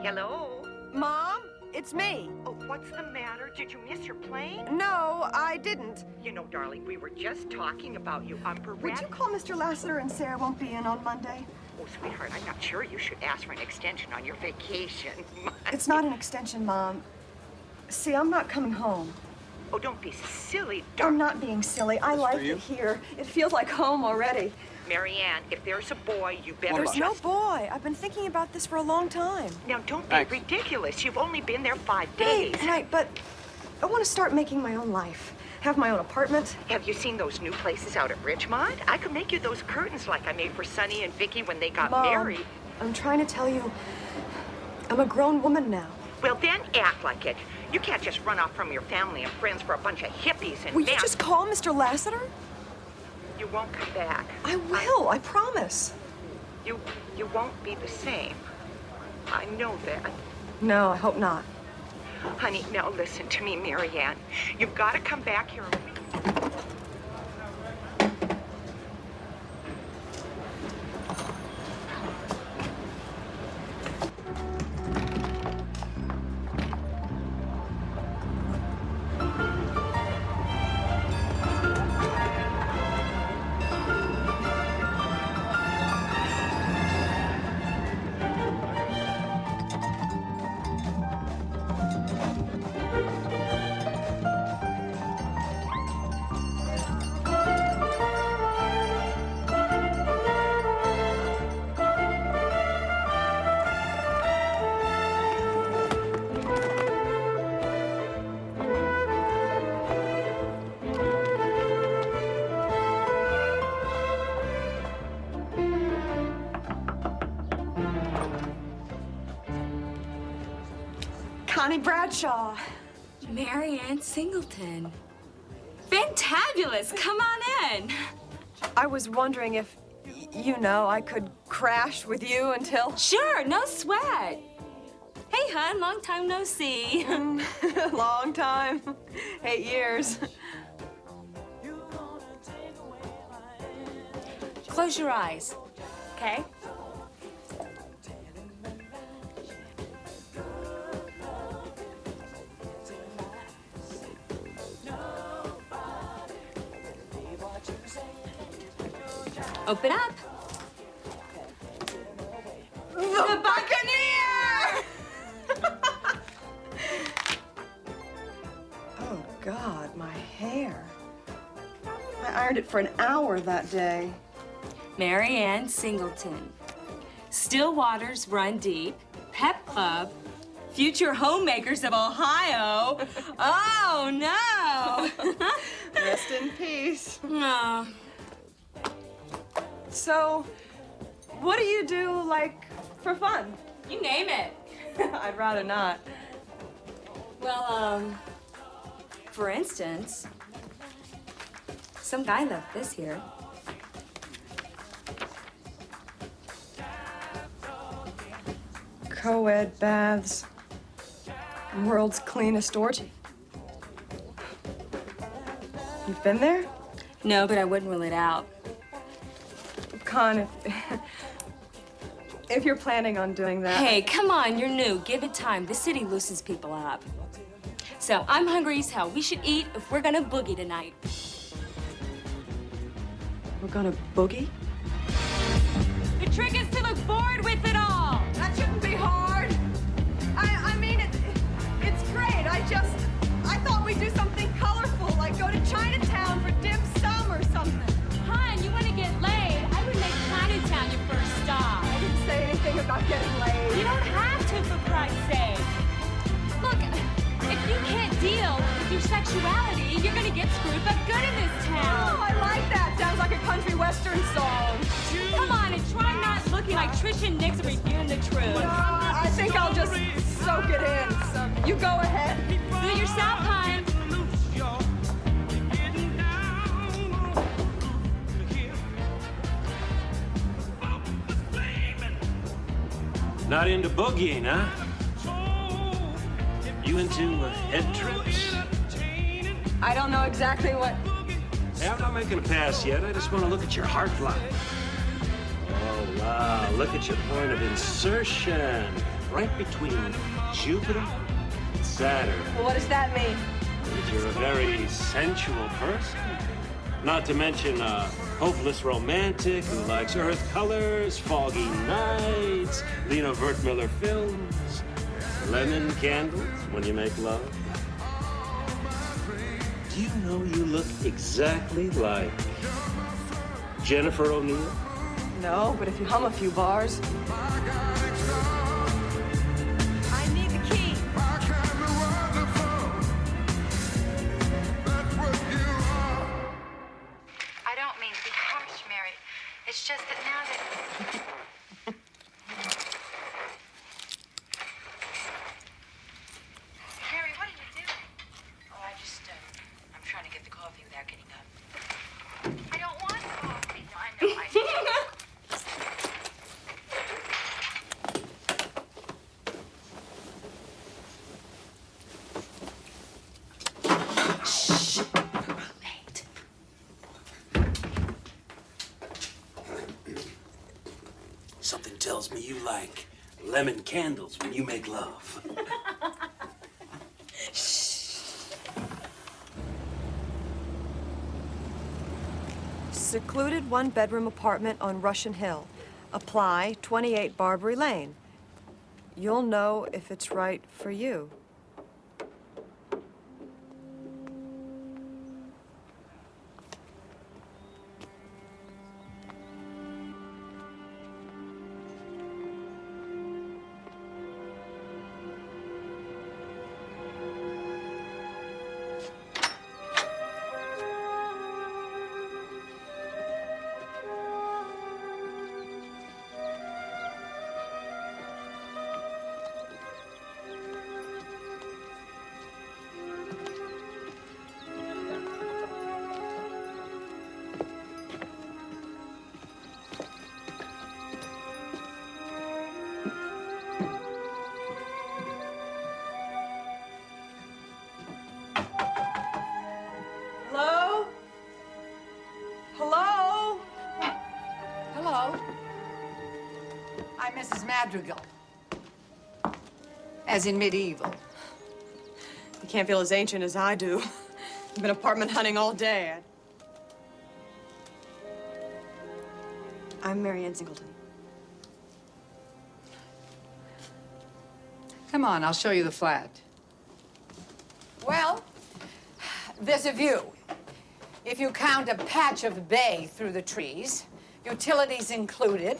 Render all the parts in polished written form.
Hello? Mom, it's me. Oh, what's the matter? Did you miss your plane? No, I didn't. You know, darling, we were just talking about you. Would you call Mr. Lassiter and say I won't be in on Monday? Oh, sweetheart, I'm not sure you should ask for an extension on your vacation. It's not an extension, Mom. See, I'm not coming home. Oh, don't be silly, I'm darling. not being silly. I like it here. It feels like home already. Marianne, if there's a boy, you better There's no just... boy. I've been thinking about this for a long time. Now, don't be ridiculous. You've only been there 5 days. Right, but I want to start making my own life. Have my own apartment. Have you seen those new places out at Ridgemont? I could make you those curtains like I made for Sonny and Vicky when they got Mom, married. I'm trying to tell you, I'm a grown woman now. Well, then act like it. You can't just run off from your family and friends for a bunch of hippies and Will you just call Mr. Lassiter? You won't come back. I will, I promise. You won't be the same. I know that. No, I hope not. Honey, now listen to me, Marianne. You've got to come back here. Connie Bradshaw. Marianne Singleton. Fantabulous! Come on in. I was wondering if, I could crash with you until... Sure, no sweat. Hey, hon, long time no see. Long time. 8 years. Close your eyes, okay? Open up. The Buccaneer! Oh, God, my hair. I ironed it for an hour that day. Marianne Singleton. Still waters run deep. Pep Club. Future homemakers of Ohio. Oh, no. Rest in peace. No. So, what do you do, like, for fun? You name it. I'd rather not. Well, for instance, some guy left this here. Co-ed baths. World's cleanest orgy. You've been there? No, but I wouldn't rule it out. Con, if you're planning on doing that... Hey, come on, you're new. Give it time. The city loosens people up. So, I'm hungry as hell. We should eat if we're gonna boogie tonight. We're gonna boogie? The trick is to look bored with it all. That shouldn't be hard. I mean, it's great. I thought we'd do something colorful, like go to Chinatown for dim sum or something. Hon, you wanna get laid? I would make Chinatown your first stop. I didn't say anything about getting laid. You don't have to, for Christ's sake. Look, if you can't deal with your sexuality, you're gonna get screwed but good in this town. Oh, I like that. Sounds like a country western song. Come on and try not looking like Trisha Nixon reviewing the truth. I think I'll just soak it in. So you go ahead. Do it yourself, hon. Not into boogieing, huh? You into head trips? I don't know exactly what... Hey, I'm not making a pass yet. I just want to look at your heart line. Oh, wow. Look at your point of insertion. right between Jupiter and Saturn. Well, what does that mean? That you're a very sensual person. Not to mention a hopeless romantic who likes earth colors, foggy nights, Lena Wertmüller films, lemon candles when you make love. Do you know you look exactly like Jennifer O'Neill? No, but if you hum a few bars. I need the key. I don't mean to be harsh, Mary. It's just that now that... Mary, what are you doing? Oh, I'm trying to get the coffee without getting up. I don't want coffee. No, I know. Something tells me you like lemon candles when you make love. Secluded one-bedroom apartment on Russian Hill. Apply 28 Barbary Lane. You'll know if it's right for you. Hello? Hello? Hello. I'm Mrs. Madrigal. As in medieval. You can't feel as ancient as I do. I've been apartment hunting all day. I'm Mary Ann Singleton. Come on, I'll show you the flat. Well, there's a view. If you count a patch of bay through the trees, utilities included,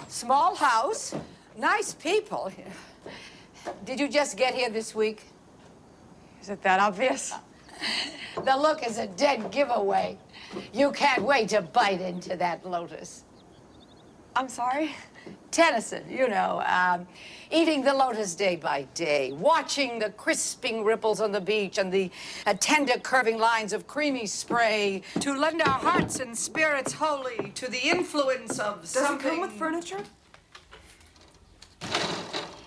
small house, nice people. Did you just get here this week? Is it that obvious? The look is a dead giveaway. You can't wait to bite into that lotus. I'm sorry? Tennyson, you know, eating the lotus day by day, watching the crisping ripples on the beach and the tender curving lines of creamy spray, to lend our hearts and spirits wholly to the influence of Does something... it come with furniture?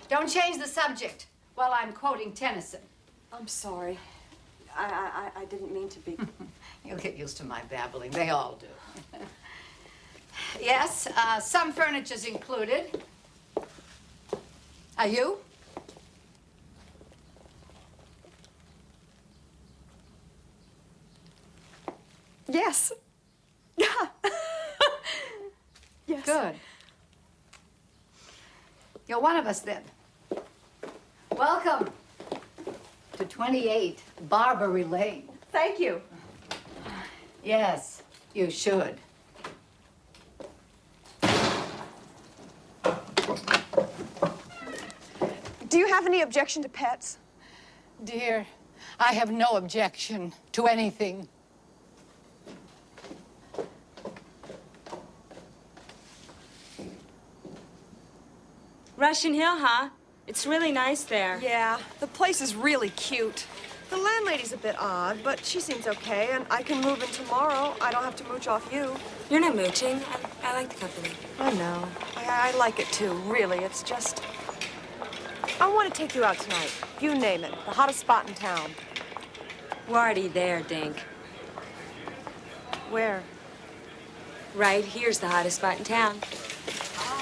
Don't change the subject while I'm quoting Tennyson. I'm sorry. I didn't mean to be. You'll get used to my babbling. They all do. Yes, some furniture's included. Are you? Yes. Yeah. Yes. Good. You're one of us then. Welcome to 28 Barbary Lane. Thank you. Yes, you should. Do you have any objection to pets? Dear, I have no objection to anything. Russian Hill, huh? It's really nice there. Yeah, the place is really cute. The landlady's a bit odd, but she seems okay, and I can move in tomorrow. I don't have to mooch off you. You're not mooching. I like the company. I know. I like it too, really. It's just... I want to take you out tonight. You name it. The hottest spot in town. We're already there, Dink. Where? Right here's the hottest spot in town.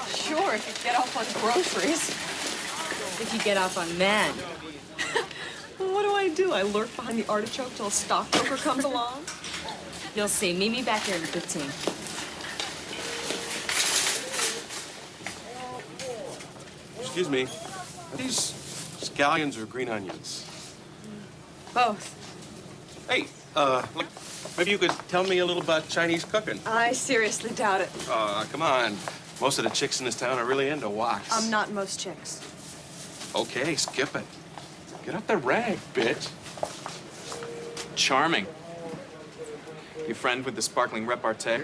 Sure, if you get off on groceries. if you get off on men. Well, what do? I lurk behind the artichoke till a stockbroker comes along? You'll see. Meet me back here in 15. Excuse me. Are these scallions or green onions? Both. Hey, look, maybe you could tell me a little about Chinese cooking. I seriously doubt it. Come on. Most of the chicks in this town are really into woks. I'm not most chicks. Okay, skip it. Get up the rag, bitch. Charming. You friend with the sparkling repartee?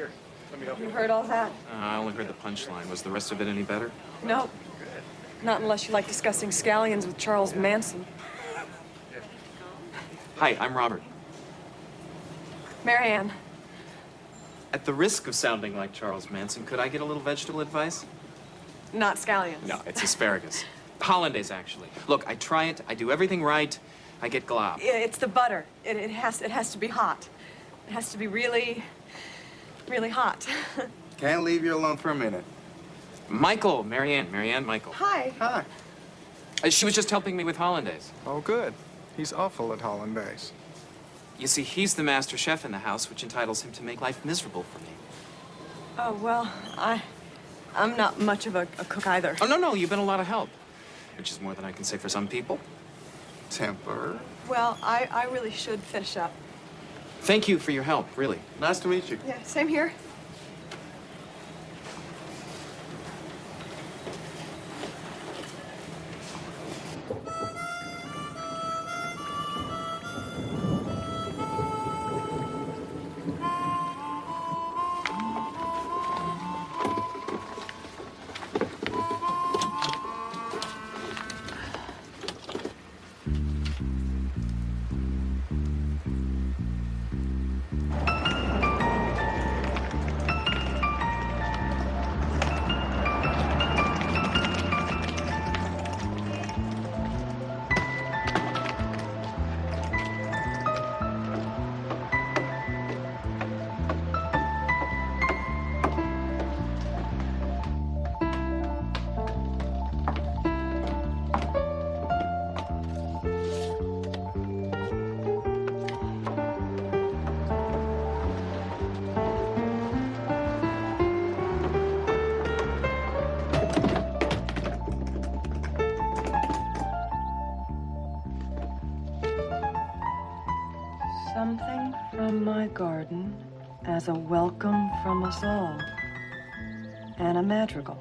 You heard all that? I only heard the punchline. Was the rest of it any better? No. Not unless you like discussing scallions with Charles Manson. Hi, I'm Robert. Marianne. At the risk of sounding like Charles Manson, could I get a little vegetable advice? Not scallions. No, it's asparagus. Hollandaise, actually. Look, I try it. I do everything right. I get glob. It's the butter. It has to be hot. It has to be really, really hot. Can't leave you alone for a minute. Michael, Marianne, Michael. Hi. Hi. She was just helping me with Hollandaise. Oh, good. He's awful at hollandaise. You see, he's the master chef in the house, which entitles him to make life miserable for me. Oh, well, I'm not much of a cook either. Oh, no, you've been a lot of help, which is more than I can say for some people. Temper. Well, I really should finish up. Thank you for your help, really. Nice to meet you. Yeah, same here. Something from my garden as a welcome from us all. Anna Madrigal.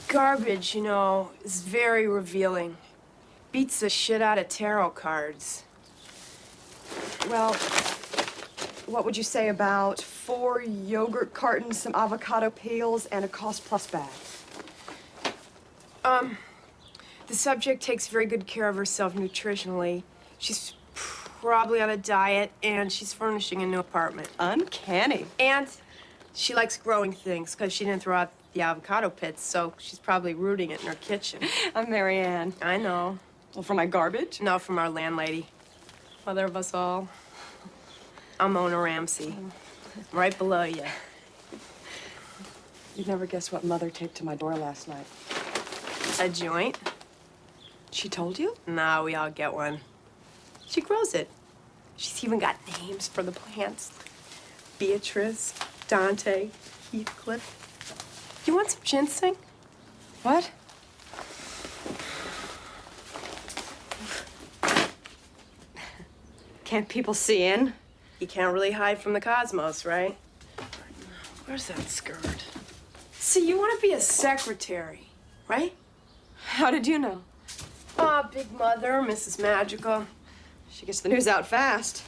Garbage, you know, is very revealing. Beats the shit out of tarot cards. Well, what would you say about 4 yogurt cartons, some avocado peels, and a Cost Plus bag? The subject takes very good care of herself nutritionally. She's probably on a diet, and she's furnishing a new apartment. Uncanny. And she likes growing things, because she didn't throw out the avocado pits, so she's probably rooting it in her kitchen. I'm Marianne. I know. Well, for my garbage? No, from our landlady. Mother of us all. I'm Mona Ramsey. Right below you. You'd never guess what Mother taped to my door last night. A joint? She told you? Nah, we all get one. She grows it. She's even got names for the plants. Beatrice, Dante, Heathcliff. You want some ginseng? What? Can't people see in? You can't really hide from the cosmos, right? Where's that skirt? See, you want to be a secretary, right? How did you know? Big Mother, Mrs. Magical. She gets the news out fast.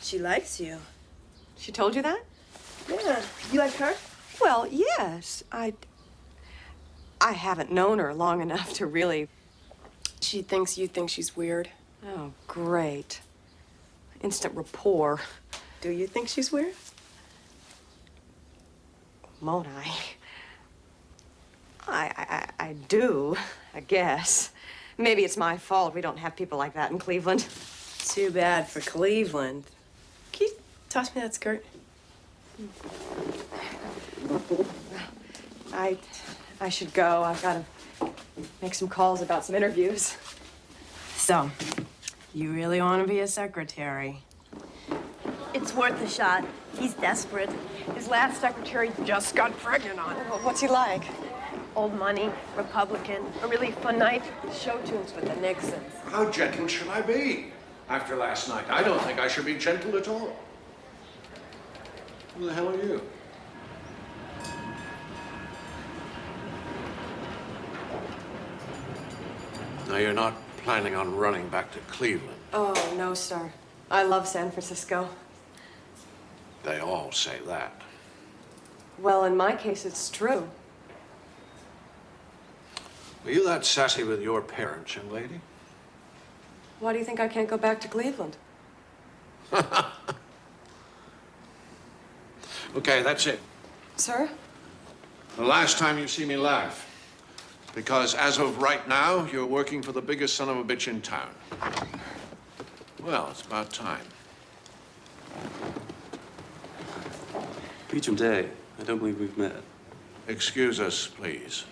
She likes you. She told you that? Yeah. You like her? Well, yes. I haven't known her long enough to really. She thinks you think she's weird. Oh, great. Instant rapport. Do you think she's weird? Won't I? I do, I guess. Maybe it's my fault we don't have people like that in Cleveland. Too bad for Cleveland. Can you toss me that skirt? I should go. I've got to make some calls about some interviews. So, you really want to be a secretary? It's worth a shot. He's desperate. His last secretary just got pregnant on him. What's he like? Old money, Republican, a really fun night, show tunes with the Nixons. How gentle should I be after last night? I don't think I should be gentle at all. Who the hell are you? Now, you're not planning on running back to Cleveland. Oh, no, sir. I love San Francisco. They all say that. Well, in my case, it's true. Were you that sassy with your parents, young lady? Why do you think I can't go back to Cleveland? Okay, that's it. Sir? The last time you see me laugh. Because as of right now, you're working for the biggest son of a bitch in town. Well, it's about time. Beecham Day. I don't believe we've met. Excuse us, please.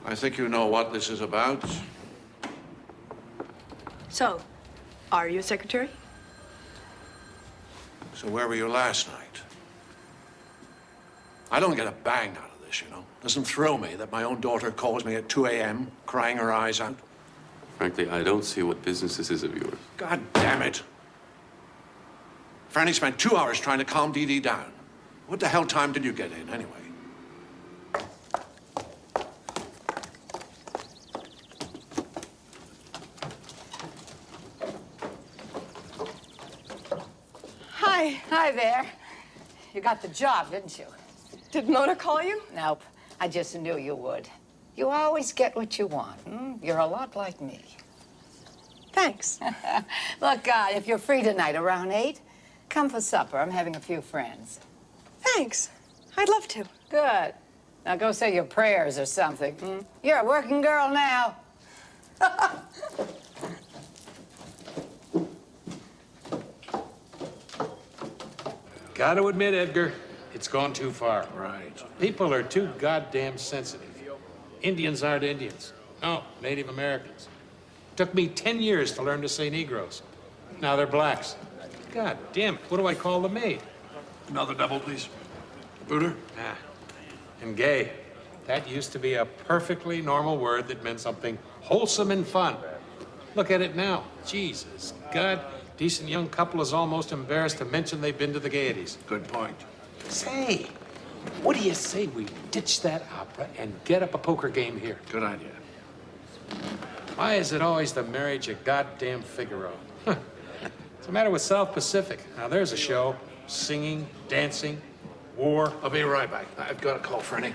I think you know what this is about. So, are you a secretary? So where were you last night? I don't get a bang out of this, you know. Doesn't thrill me that my own daughter calls me at 2 a.m., crying her eyes out. Frankly, I don't see what business this is of yours. God damn it. Franny spent 2 hours trying to calm Dee Dee down. What the hell time did you get in, anyway? Hi. Hi there. You got the job, didn't you? Did Mona call you? Nope. I just knew you would. You always get what you want. You're a lot like me. Thanks. Look, if you're free tonight around 8, come for supper. I'm having a few friends. Thanks. I'd love to. Good. Now go say your prayers or something. You're a working girl now. Got to admit, Edgar, it's gone too far. Right. People are too goddamn sensitive. Indians aren't Indians. No, Native Americans. Took me 10 years to learn to say Negroes. Now they're blacks. God damn it, what do I call the maid? Another double, please. Booter? Ah. And gay. That used to be a perfectly normal word that meant something wholesome and fun. Look at it now. Jesus, God. Decent young couple is almost embarrassed to mention they've been to the Gaieties. Good point. Say, what do you say we ditch that opera and get up a poker game here? Good idea. Why is it always the marriage of goddamn Figaro? What's the matter with South Pacific? Now, there's a show. Singing, dancing, war. I'll be right back. I've got a call, Franny.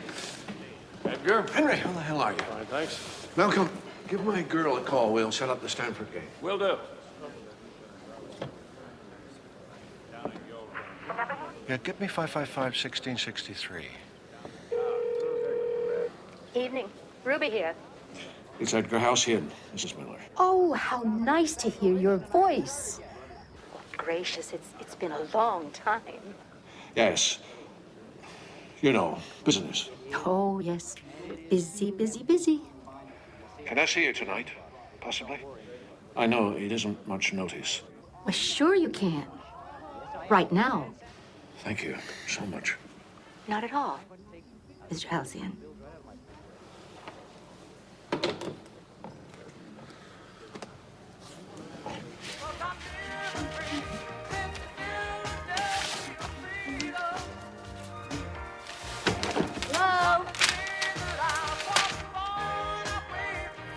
Edgar? Henry, how the hell are you? Fine, thanks. Malcolm, give my girl a call. We'll set up the Stanford game. Will do. Yeah, get me 555-1663. Evening. Ruby here. It's Edgar Halcyon, Mrs. Miller. Oh, how nice to hear your voice. Gracious, it's been a long time. Yes. You know, business. Oh, yes. Busy, busy, busy. Can I see you tonight, possibly? I know it isn't much notice. Well, sure you can. Right now. Thank you so much. Not at all, Mr. Halcyon. Hello?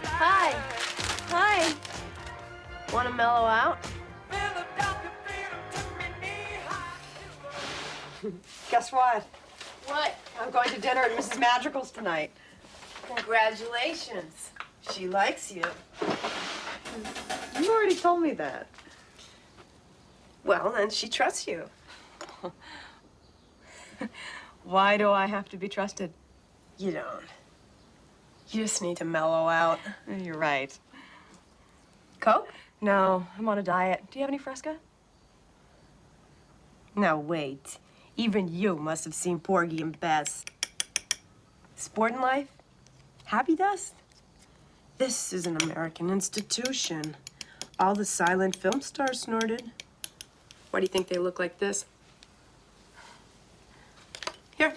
Hi. Hi. Want to mellow out? Guess what? What? I'm going to dinner at Mrs. Madrigal's tonight. Congratulations. She likes you. You already told me that. Well, then she trusts you. Why do I have to be trusted? You don't. You just need to mellow out. You're right. Coke? No, I'm on a diet. Do you have any Fresca? Now, wait. Even you must have seen Porgy and Bess. Sporting Life? Happy Dust? This is an American institution. All the silent film stars snorted. Why do you think they look like this? Here,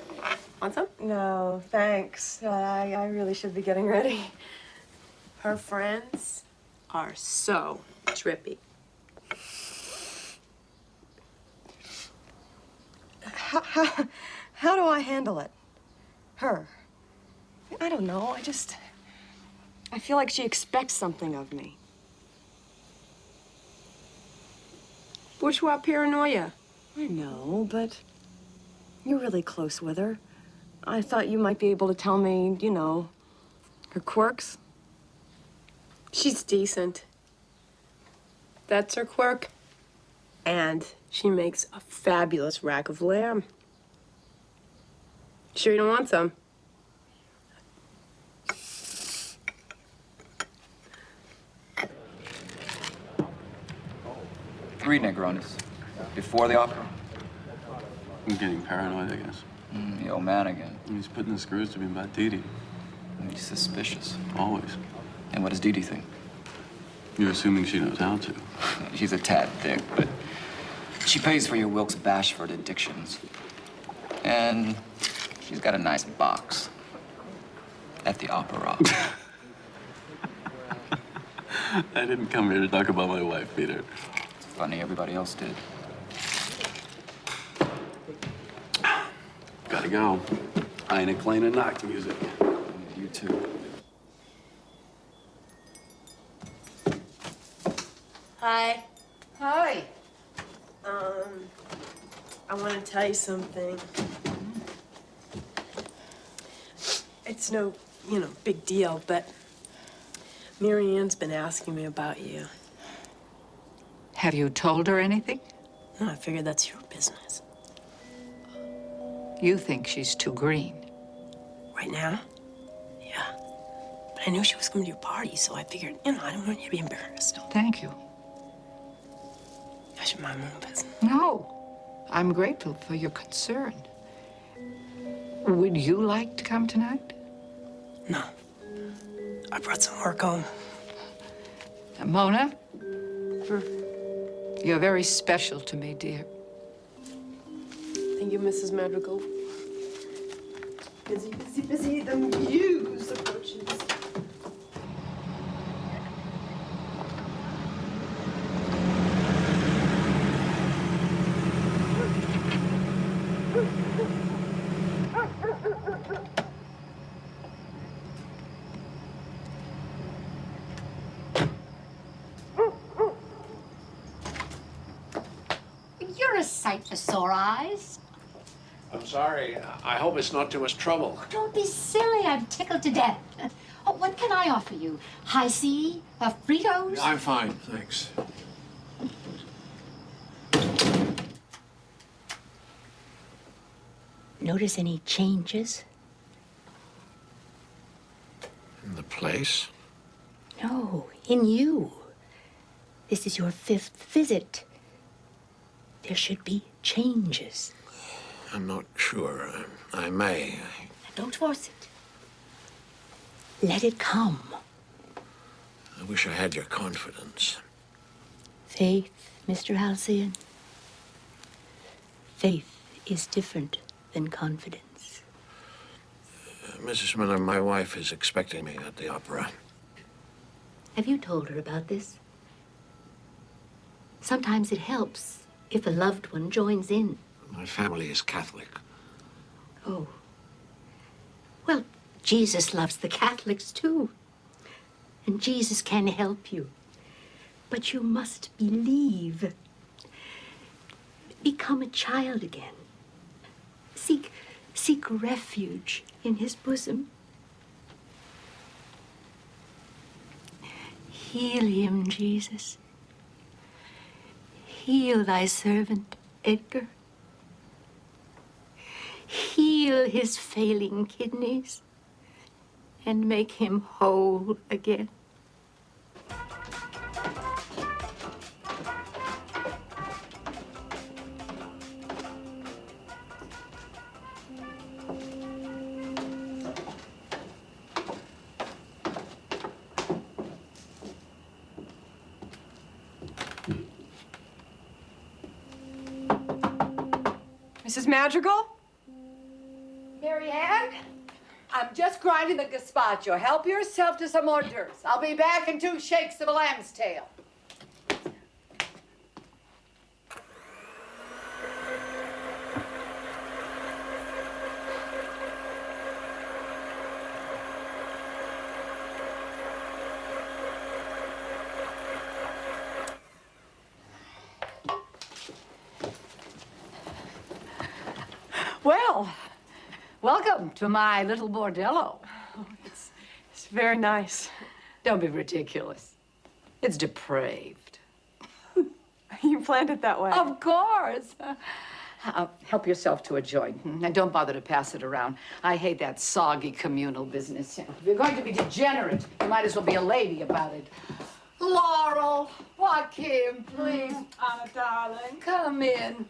want some? No, thanks. I really should be getting ready. Her friends are so trippy. How do I handle it? Her? I don't know. I feel like she expects something of me. Bourgeois paranoia. I know, but you're really close with her. I thought you might be able to tell me, you know, her quirks. She's decent. That's her quirk. And she makes a fabulous rack of lamb. Sure you don't want some? Three Negronis. Before the opera. I'm getting paranoid, I guess. The old man again. He's putting the screws to me about Dee Dee. He's suspicious. Always. And what does Dee Dee think? You're assuming she knows how to. She's a tad thick, but she pays for your Wilkes Bashford addictions. And she's got a nice box at the opera. I didn't come here to talk about my wife, Peter. It's funny, everybody else did. Gotta go. Eine kleine Nachtmusik. You too. Hi. Hi. I want to tell you something. It's no, big deal, but Mary Ann's been asking me about you. Have you told her anything? No, I figured that's your business. You think she's too green. Right now? Yeah. But I knew she was coming to your party, so I figured, I don't want you to be embarrassed. Thank you. I should mind my own business. No. I'm grateful for your concern. Would you like to come tonight? No. I brought some work home. Mona? You're very special to me, dear. Thank you, Mrs. Madrigal. Busy, busy, busy, the muse approaches. You're a sight for sore eyes. I'm sorry. I hope it's not too much trouble. Don't be silly. I'm tickled to death. Oh, what can I offer you? High C? Fritos? I'm fine, thanks. Notice any changes? In the place? No, in you. This is your 5th visit. There should be changes. I'm not sure. I may. Don't force it. Let it come. I wish I had your confidence. Faith, Mr. Halcyon. Faith is different than confidence. Mrs. Miller, my wife is expecting me at the opera. Have you told her about this? Sometimes it helps if a loved one joins in. My family is Catholic. Oh. Well, Jesus loves the Catholics too. And Jesus can help you. But you must believe. Become a child again. seek refuge in his bosom. Heal him, Jesus. Heal thy servant, Edgar. Heal his failing kidneys and make him whole again. Mrs. Madrigal? Mary Ann, I'm just grinding the gazpacho. Help yourself to some hors d'oeuvres. I'll be back in 2 shakes of a lamb's tail. Well, welcome to my little bordello. It's very nice. Don't be ridiculous. It's depraved. You planned it that way. Of course. Help yourself to a joint, and don't bother to pass it around. I hate that soggy communal business. If you're going to be degenerate, you might as well be a lady about it. Laurel, Joaquin, please. Anna, darling. Come in.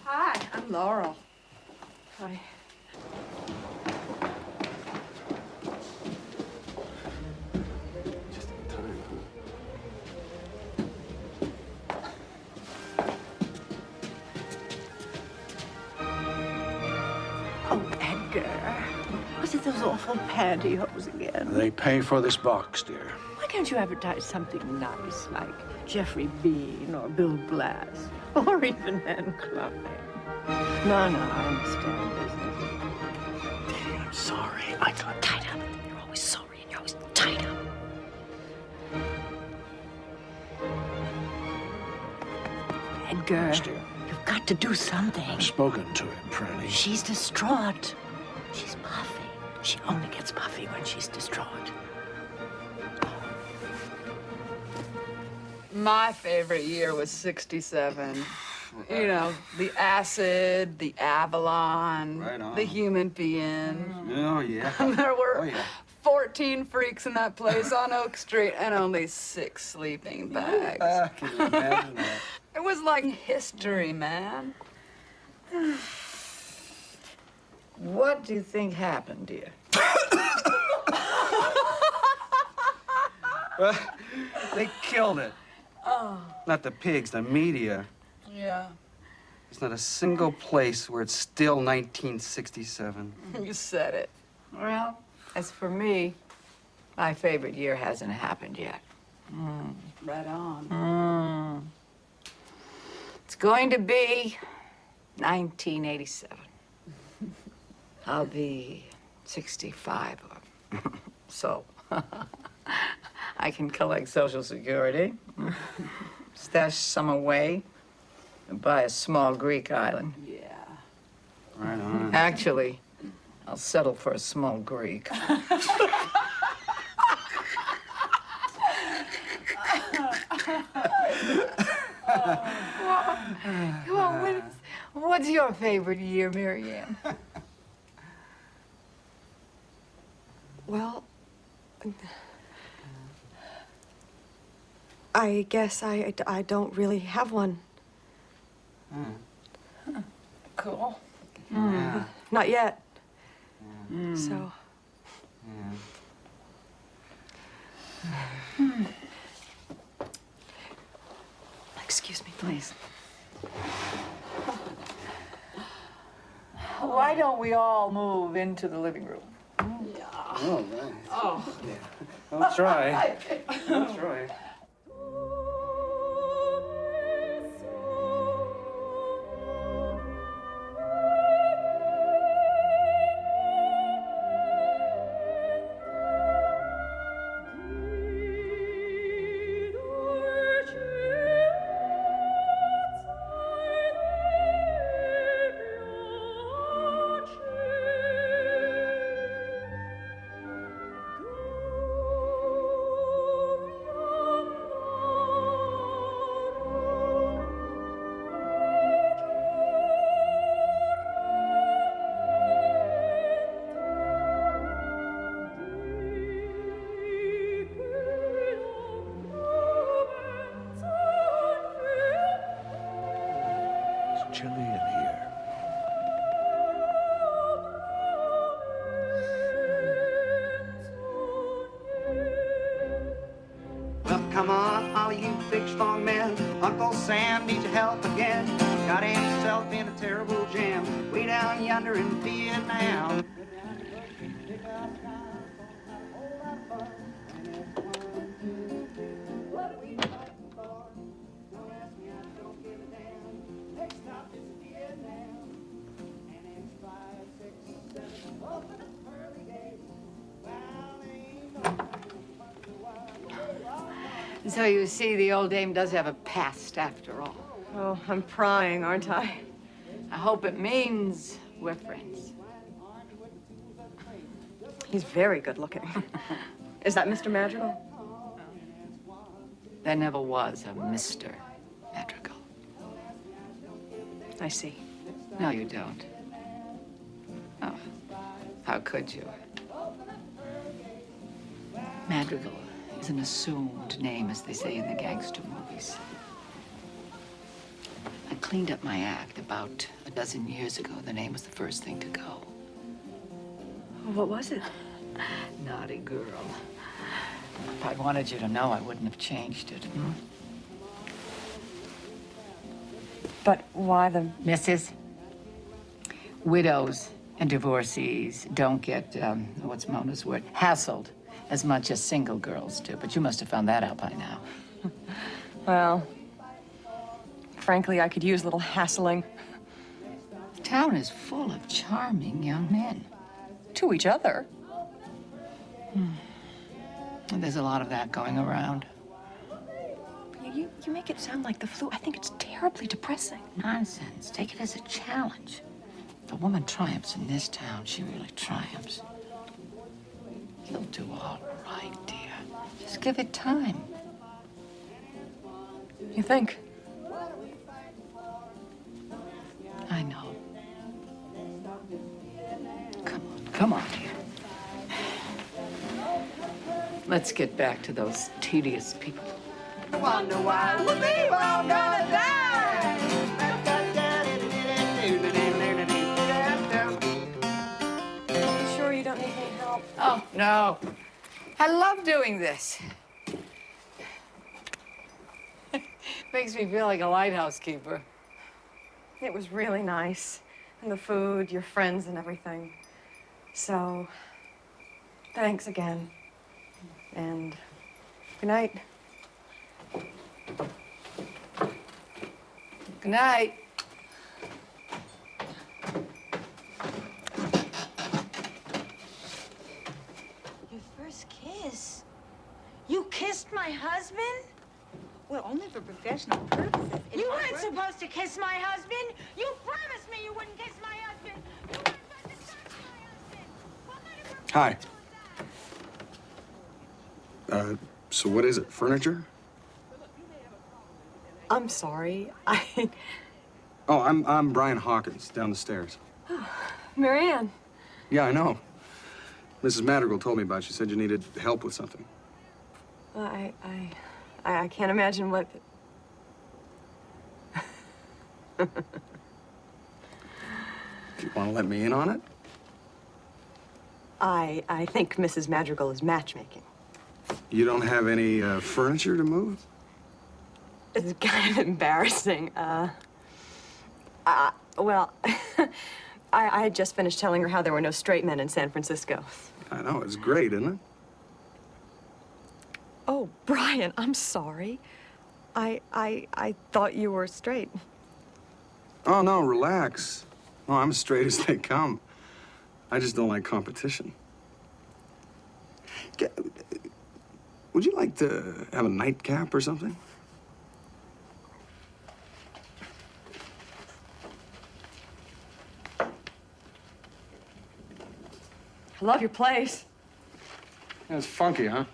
Hi, I'm Laurel. Hi. Oh, Edgar. Was it those awful pantyhose again? They pay for this box, dear. Why can't you advertise something nice like Jeffrey Bean or Bill Blass or even Anne Klein? No, I understand business. Dear, I'm sorry. I got tied up. You're always sorry and you're always tied up. Edgar, Yes, dear. you've got to do something. I've spoken to him, Franny. She's distraught. She's puffy. She only gets puffy when she's distraught. My favorite year was 67. You know, the acid, the Avalon, Right on. the human being. Oh, yeah. There were Oh, yeah. 14 freaks in that place on Oak Street and only 6 sleeping bags. Can you imagine that? It was like history, man. What do you think happened, dear? Well, they killed it. Oh, Not the pigs, the media. yeah. There's not a single place where it's still 1967. You said it. Well, as for me, my favorite year hasn't happened yet. Right on. It's going to be 1987. I'll be 65 or so. I can collect Social Security, stash some away, and buy a small Greek island. Yeah. Right on. Actually, I'll settle for a small Greek. Come on, what's your favorite year, Mary Ann? Well, I guess I don't really have one. Cool. Yeah. Not yet. Yeah. So, Yeah. excuse me, please. Why don't we all move into the living room? Oh, right. Oh. I'll try. I'll try. chilly in here. Well, come on, all you big strong men. Uncle Sam needs your help again. Got himself in a terrible jam way down yonder in Vietnam. So you see, the old dame does have a past after all. Oh, I'm prying, aren't I? I hope it means we're friends. He's very good looking. Is that Mr. Madrigal? There never was a Mr. Madrigal. I see. No, you don't. Oh, how could you? Madrigal is an assumed name, as they say in the gangster movies. I cleaned up my act about a dozen years ago. The name was the first thing to go. What was it? Naughty girl. If I'd wanted you to know, I wouldn't have changed it. Hmm? But why the... Mrs. Widows and divorcees don't get, what's Mona's word? Hassled as much as single girls do. But you must have found that out by now. Well, frankly, I could use a little hassling. The town is full of charming young men. To each other. There's a lot of that going around. You make it sound like the flu. I think it's terribly depressing. Nonsense. Take it as a challenge. If a woman triumphs in this town, she really triumphs. You'll do all right, dear. Just give it time. You think? I know. Come on, dear. Let's get back to those tedious people. Wonder why we all gonna die. You sure you don't need any help? Oh, no. I love doing this. Makes me feel like a lighthouse keeper. It was really nice. And the food, your friends, and everything. So, thanks again. And good night. Good night. Your first kiss? You kissed my husband? Well, only for professional purposes. You weren't supposed to kiss my husband. You promised me you wouldn't kiss my husband. You weren't supposed to touch my husband. Hi. So what is it? Furniture? I'm sorry. Oh, I'm Brian Hawkins, down the stairs. Marianne. Yeah, I know. Mrs. Madrigal told me about you. She said you needed help with something. I can't imagine what... Do you want to let me in on it? I think Mrs. Madrigal is matchmaking. You don't have any furniture to move? It's kind of embarrassing. Well, I had just finished telling her how there were no straight men in San Francisco. I know, it's great, isn't it? Oh, Brian, I'm sorry. I thought you were straight. Oh, no, relax. Oh, I'm as straight as they come. I just don't like competition. Would you like to have a nightcap or something? I love your place. Yeah, it's funky, huh?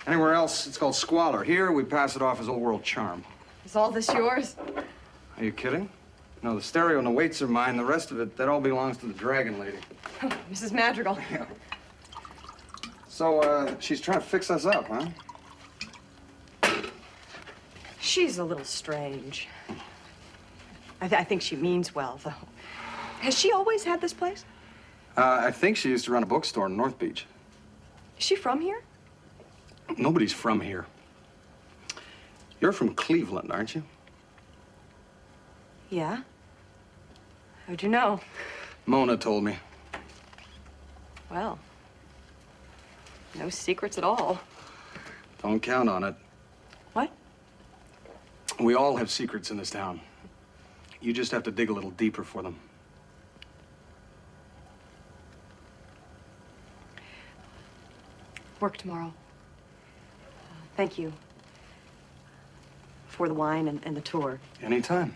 Anywhere else, it's called squalor. Here, we pass it off as old world charm. Is all this yours? Are you kidding? No, the stereo and the weights are mine. The rest of it, that all belongs to the Dragon Lady. Mrs. Madrigal. Yeah. So, she's trying to fix us up, huh? She's a little strange. I think she means well, though. Has she always had this place? I think she used to run a bookstore in North Beach. Is she from here? Nobody's from here. You're from Cleveland, aren't you? Yeah. How'd you know? Mona told me. Well, no secrets at all. Don't count on it. What? We all have secrets in this town. You just have to dig a little deeper for them. Work tomorrow. Thank you for the wine and the tour. Anytime.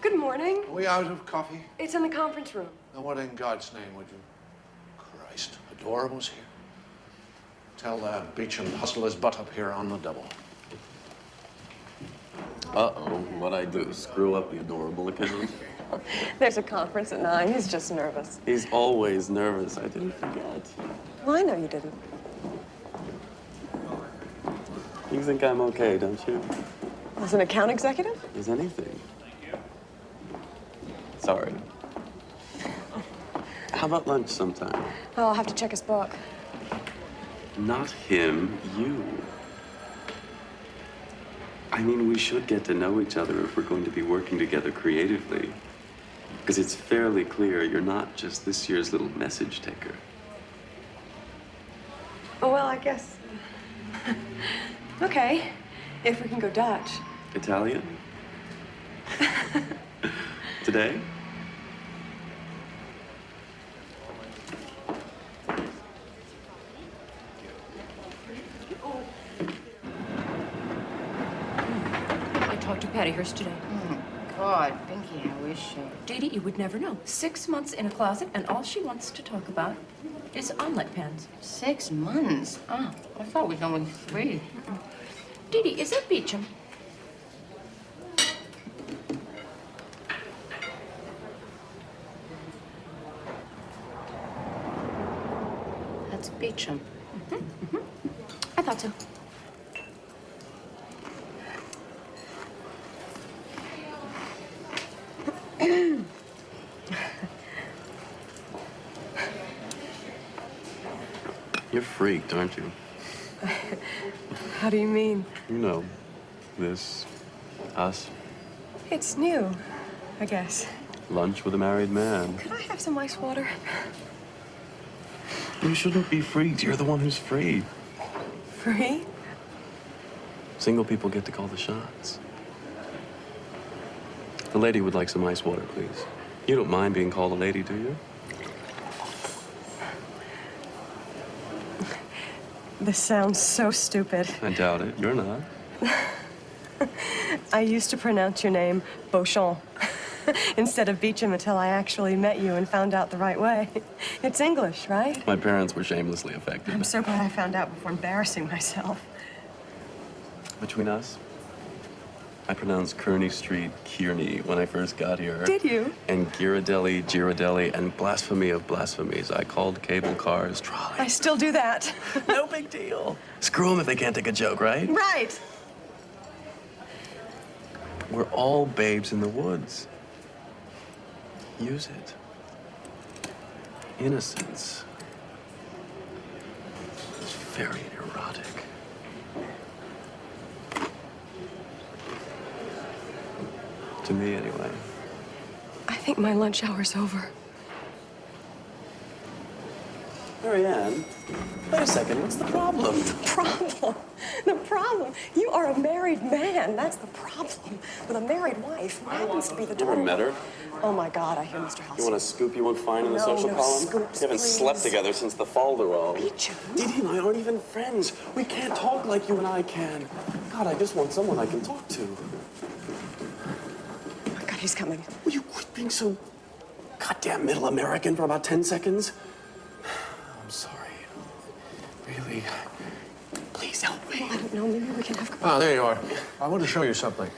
Good morning. Are we out of coffee? It's in the conference room. Now, what in God's name would you? Christ, Adorable's here. Tell that Beecham hustler's butt up here on the double. Uh-oh, what'd I do? Screw up the Adorable account? There's a conference at 9. He's just nervous. He's always nervous. I didn't forget. Well, I know you didn't. You think I'm okay, don't you? As an account executive? Is anything. Sorry. How about lunch sometime? Oh, I'll have to check his book. Not him, you. I mean, we should get to know each other if we're going to be working together creatively. Because it's fairly clear you're not just this year's little message taker. Oh, well, I guess. Okay, if we can go Dutch. Italian? Today? I talked to Patty Hearst today. God, Pinky, how is she? Dee Dee, you would never know. 6 months in a closet, and all she wants to talk about is omelet pans. 6 months? Oh, I thought it was only 3. Dee Dee, is that Beecham? That's Beecham. I thought so. You're freaked, aren't you? How do you mean? You know, this, us, It's new, I guess. lunch with a married man. Could I have some ice water? You shouldn't be freaked. You're the one who's free. Free? Single people get to call the shots. The lady would like some ice water, please. You don't mind being called a lady, do you? This sounds so stupid. I doubt it. You're not. I used to pronounce your name Beauchamp instead of Beecham until I actually met you and found out the right way. It's English, right? My parents were shamelessly affected. I'm so glad I found out before embarrassing myself. Between us, I pronounced Kearney Street Kearney when I first got here. Did you? And Ghirardelli, and blasphemy of blasphemies. I called cable cars trolley. I still do that. No big deal. Screw them if they can't take a joke, right? Right. We're all babes in the woods. Use it. Innocence. It's very erotic. To me, anyway. I think my lunch hour's over. Marianne, wait a second. What's the problem? The problem? The problem? You are a married man. That's the problem. With a married wife who happens to be the You ever daughter. met her? Oh, my God, I hear Mr. Halsey. You want a scoop you won't find in the No, social no column? scoops, You haven't please. slept together since the falderall. Beecham. Didi and I aren't even friends. We can't talk like you and I can. God, I just want someone I can talk to. Oh my God, he's coming. Will you quit being so goddamn middle American for about 10 seconds? I'm sorry. Really? Please help me. Well, I don't know. Maybe we can have. Ah, there you are. I want to show you something.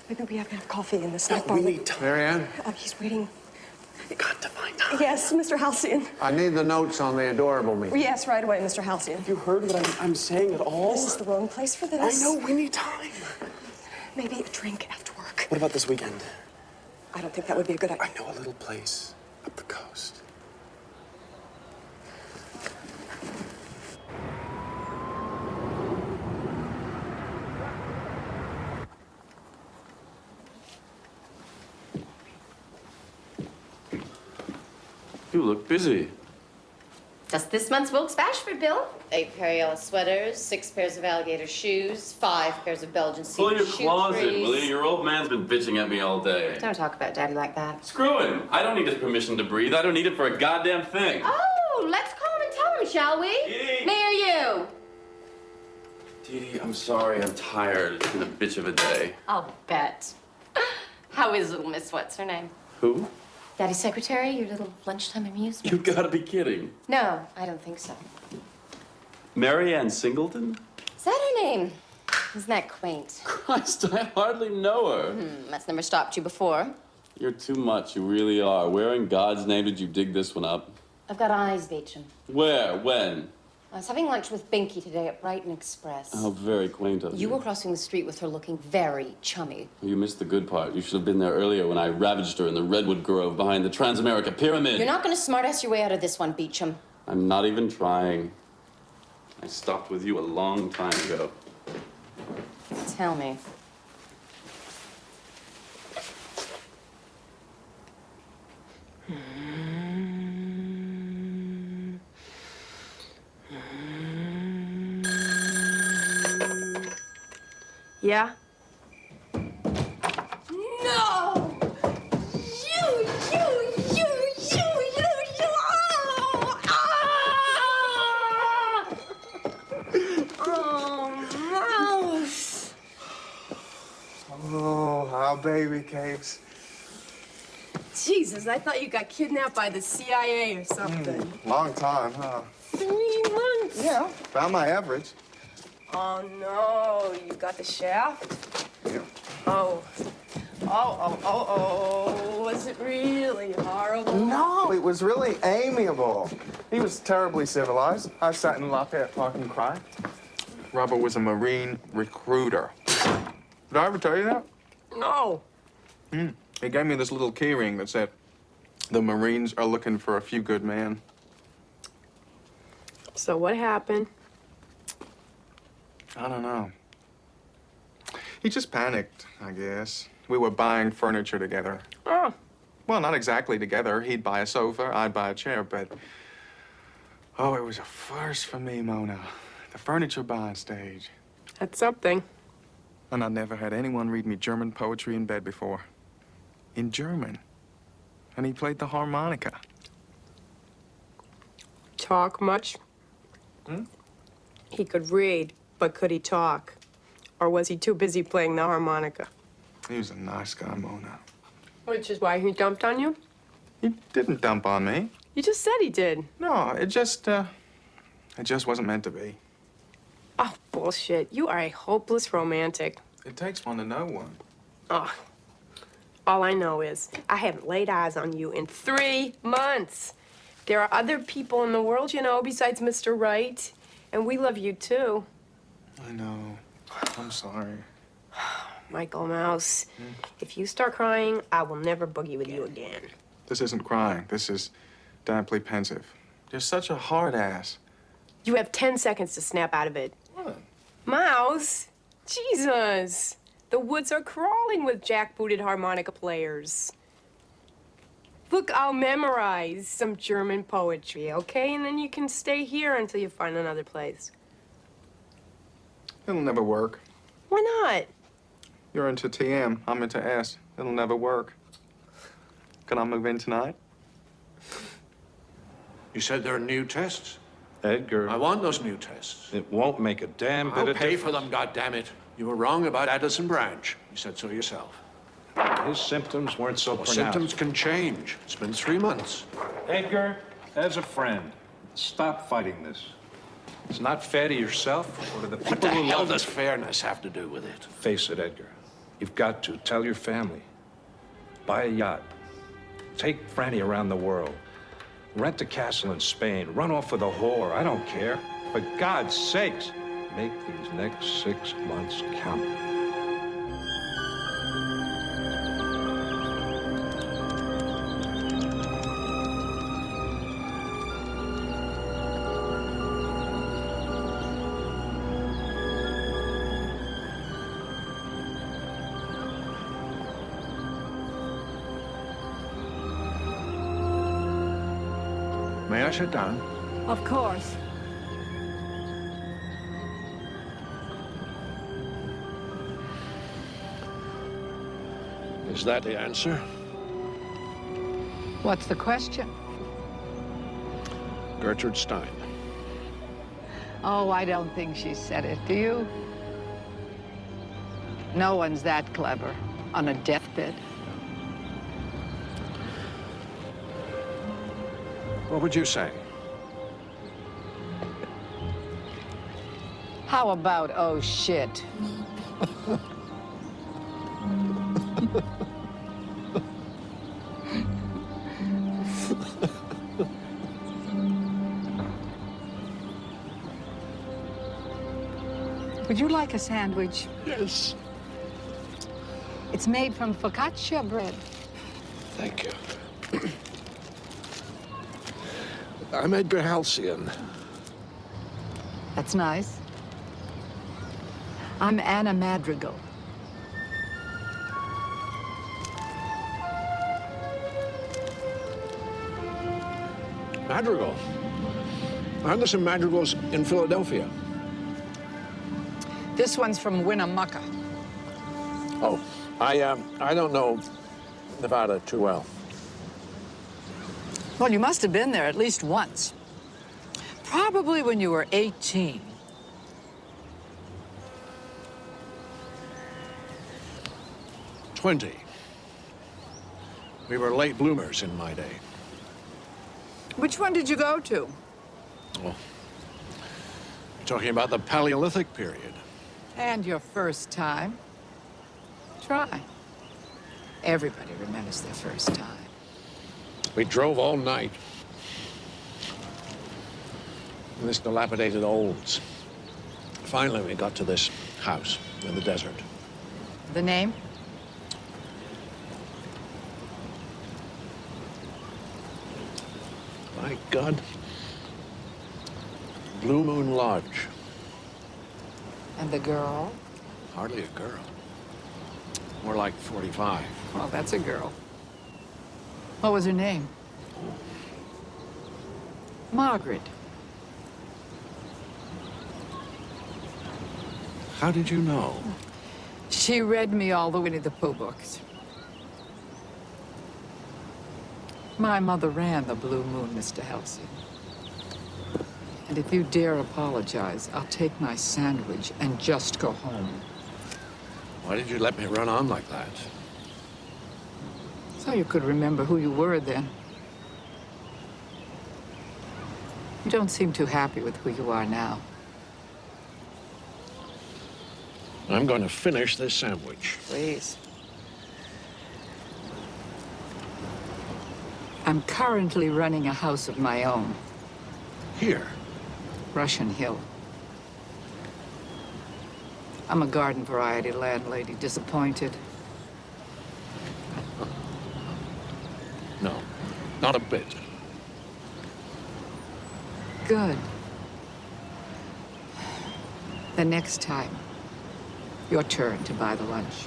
Maybe we have coffee in the snack bar. We need time. Marianne? He's waiting. Got to find time. Yes, Mr. Halcyon. I need the notes on the adorable me. Yes, right away, Mr. Halcyon. Have you heard what I'm saying at all? This is the wrong place for this. I know, we need time. Maybe a drink after work. What about this weekend? I don't think that would be a good idea. I know a little place up the coast. You look busy. Just this month's Wilkes Bashford bill. 8 pair of yellow sweaters, 6 pairs of alligator shoes, 5 pairs of Belgian Pull cedar your shoe closet, trees. will you? Your old man's been bitching at me all day. Don't talk about Daddy like that. Screw him. I don't need his permission to breathe. I don't need it for a goddamn thing. Oh, let's call him and tell him, shall we? Dee. Me or you? Dee Dee, I'm sorry. I'm tired. It's been a bitch of a day. I'll bet. How is little Miss What's her name? Who? Daddy's secretary, your little lunchtime amusement? You gotta be kidding. No, I don't think so. Marianne Singleton? Is that her name? Isn't that quaint? Christ, I hardly know her. That's never stopped you before. You're too much. You really are. Where in God's name did you dig this one up? I've got eyes, Beecham. Where? When? I was having lunch with Binky today at Brighton Express. How very quaint of you. You were crossing the street with her looking very chummy. You missed the good part. You should have been there earlier when I ravaged her in the Redwood Grove behind the Transamerica Pyramid. You're not going to smartass your way out of this one, Beecham. I'm not even trying. I stopped with you a long time ago. Tell me. Yeah? No! You! Oh, mouse! Oh, how baby cakes. Jesus, I thought you got kidnapped by the CIA or something. Long time, huh? 3 months. Yeah, about my average. Oh, no. You got the shaft? Yeah. Oh. Was it really horrible? No, it was really amiable. He was terribly civilized. I sat in Lafayette Park and cried. Robert was a Marine recruiter. Did I ever tell you that? No. He gave me this little key ring that said, "The Marines are looking for a few good men." So what happened? I don't know. He just panicked, I guess. We were buying furniture together. Oh. Well, not exactly together. He'd buy a sofa, I'd buy a chair, but... Oh, it was a first for me, Mona. The furniture buying stage. That's something. And I never had anyone read me German poetry in bed before. In German. And he played the harmonica. Talk much? He could read, but could he talk? Or was he too busy playing the harmonica? He was a nice guy, Mona. Which is why he dumped on you? He didn't dump on me. You just said he did. No, it just wasn't meant to be. Oh, bullshit. You are a hopeless romantic. It takes one to know one. Oh. All I know is I haven't laid eyes on you in 3 months. There are other people in the world, you know, besides Mr. Right. And we love you, too. I know. I'm sorry. Michael Mouse, if you start crying, I will never boogie with you again. This isn't crying. This is damply pensive. You're such a hard ass. You have 10 seconds to snap out of it. What? Mouse, Jesus. The woods are crawling with jackbooted harmonica players. Look, I'll memorize some German poetry, okay? And then you can stay here until you find another place. It'll never work. Why not? You're into TM. I'm into S. It'll never work. Can I move in tonight? You said there are new tests? Edgar. I want those new tests. It won't make a damn bit I'll of pay difference. for them, goddammit. You were wrong about Addison Branch. You said so yourself. His symptoms weren't so pronounced. Symptoms can change. It's been 3 months. Edgar, as a friend, stop fighting this. It's not fair to yourself or to the people What the who hell love does you. fairness have to do with it? Face it, Edgar. You've got to. Tell your family. Buy a yacht. Take Franny around the world. Rent a castle in Spain. Run off with a whore. I don't care. For God's sakes, make these next 6 months count. May I sit down? Of course. Is that the answer? What's the question? Gertrude Stein. Oh, I don't think she said it, do you? No one's that clever on a deathbed. What would you say? How about, oh, shit? Would you like a sandwich? Yes. It's made from focaccia bread. Thank you. I'm Edgar Halcyon. That's nice. I'm Anna Madrigal. Madrigal. Anderson Madrigal's in Philadelphia. This one's from Winnemucca. Oh, I don't know Nevada too well. Well, you must have been there at least once. Probably when you were 18. We were late bloomers in my day. Which one did you go to? Well, you're talking about the Paleolithic period. And your first time. Try. Everybody remembers their first time. We drove all night. In this dilapidated Olds. Finally, we got to this house in the desert. The name? My God. Blue Moon Lodge. And the girl? Hardly a girl. More like 45. Well, that's a girl. What was her name? Margaret. How did you know? She read me all the Winnie the Pooh books. My mother ran the Blue Moon, Mr. Halcyon. And if you dare apologize, I'll take my sandwich and just go home. Why did you let me run on like that? So you could remember who you were then. You don't seem too happy with who you are now. I'm going to finish this sandwich. Please. I'm currently running a house of my own. Here? Russian Hill. I'm a garden variety landlady, disappointed. No, not a bit. Good. The next time, your turn to buy the lunch.